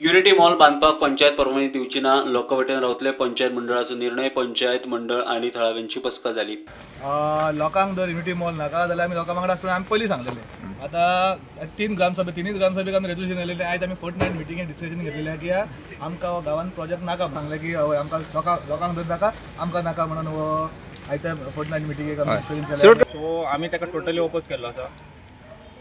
Unity mall बांधपाक panchayat परवानगी दिवची ना, लोकवटेन रावतले पंचायत मंडळाचो निर्णय. पंचायत मंडळ आणि थळाव्यांची बसका जाली. लोकांक जर युनिटी मॉल नाका जाल्यार आमी लोकां वांगडा आसतना आमी पयलीं सांगलेले. आता तिन्ही ग्रामसभेक आमी रेजोल्यूशन येयलेलें. आयज आमी फोर्टनायट मिटिंगेन डिस्कशन घेतलेलें की आमकां गांवांत प्रोजेक्ट नाका. सांगलें की आमकां लोकांक जर नाका आमकां नाका म्हणून हो आयच्या फोर्टनायट मिटिंगेक आमी डिस्कशन केलें. सो आमी ताका टोटली ओपोज केल्लो आसा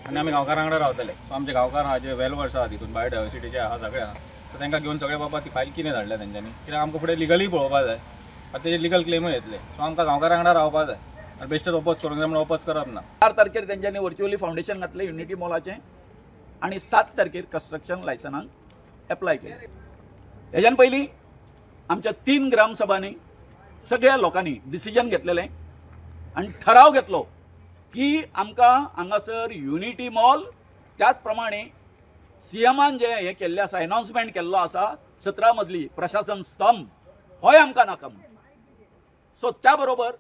आनी आमी गांवकारां वांगडा रावतले. सो आमचे गांवकार आहा जे वेल वर्स आहा तितून बायोडायवर्सिटीचे आहा सगळे आहा. सो तांकां घेवन सगळे बाबा ती फायल कितें धाडल्या तेंच्यांनी, कित्याक आमकां फुडें लिगली पळोवपाक जाय. आतां तेजे लिगल क्लेमूय येतले. सो आमकां गांवकारां वांगडा रावपाक जाय आनी बेश्टेच ओपोज करूंक जाय म्हणून ओपोज करप ना. 4 तारखेर तेंच्यांनी व्हर्च्युअली फावंडेशन घातलें युनिटी मॉलाचें आनी 7 तारखेर कन्स्ट्रक्शन लायसनाक एप्लाय केलें. हेज्यान पयलीं आमच्या 3 ग्रामसभांनी सगळ्या लोकांनी डिसिजन घेतलेलें आनी ठराव घेतलो की आमकां हांगासर युनिटी मॉल त्याच प्रमाणे सीएमान जे हे केल्लें आसा, अनाउन्समेंट केल्लो आसा 17 मजली प्रशासन स्तंभ, होय आमकां नाका म्हणून. सो त्या बरोबर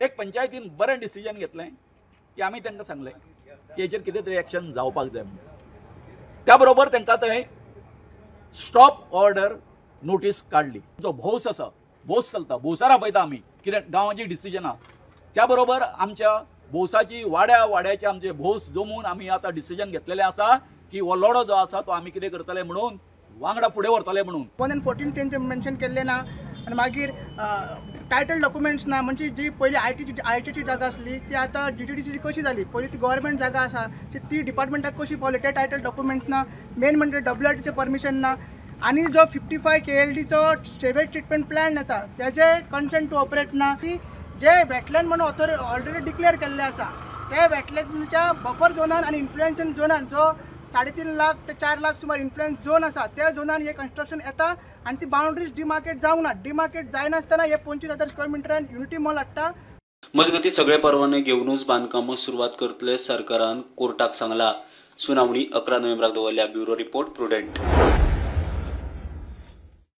एक पंचायतीन बरें डिसिजन घेतलें की आमी तांकां सांगलें की हेचेर कितें तरी एक्शन जावपाक जाय म्हणून. त्या बरोबर तांकां थंय स्टॉप ऑर्डर नोटीस काडली. जो भौस आसा, भौस चलता, भौसार आपयता आमी कितें गांवाची डिसिजनां. त्या बरोबर आमच्या भौसाची वाड्याचे आमचे भौस जमून आमी आतां डिसिजन घेतलेलें आसा की हो लढो जो आसा तो आमी कितें करतले म्हणून वांगडा फुडें व्हरतले म्हणून. 1 and 14 तेंचे मेन्शन केल्लें ना आनी मागीर टायटल डॉक्युमेंट्स ना. म्हणजे जी पयली आयटीची जागा आसली ती आतां DTDCची कशी जाली. पयली ती गव्हर्मेंट जागा आसा ती डिपार्टमेंटाक कशी पावली ते टायटल डॉक्युमेंट्स ना. मेन म्हणजे WRTचे परमिशन ना. आणि जो 55 KLDचो स्टेवेज ट्रिटमेंट प्लॅन येता तेजे कन्सेंट टू ऑपरेट ना. ती जे वेटलँड म्हणून ऑलरेडी डिक्लेअर केल्ले आसा ते वेटलँडच्या बफर झोनान आणि इन्फ्लुएन्स झोनान जो 3.5 लाख ते 4 लाख सुमार इन्फ्लुएन्स झोन आसा त्या झोनान हे कन्स्ट्रक्शन येता आणि ती बाउंड्रीज डिमार्केट जावंक ना. डिमार्केट जायनासतना हे 25,000 स्क्वेअर मिटरान युनिटी मॉल हाडटा. मजगती सगळे परवाने घेवनूच बांदकाम सुरवात करतले सरकारान कोर्टाक सांगला. सुनावणी 11 नोव्हेंबराक दवरल्या. Bureau report prudent.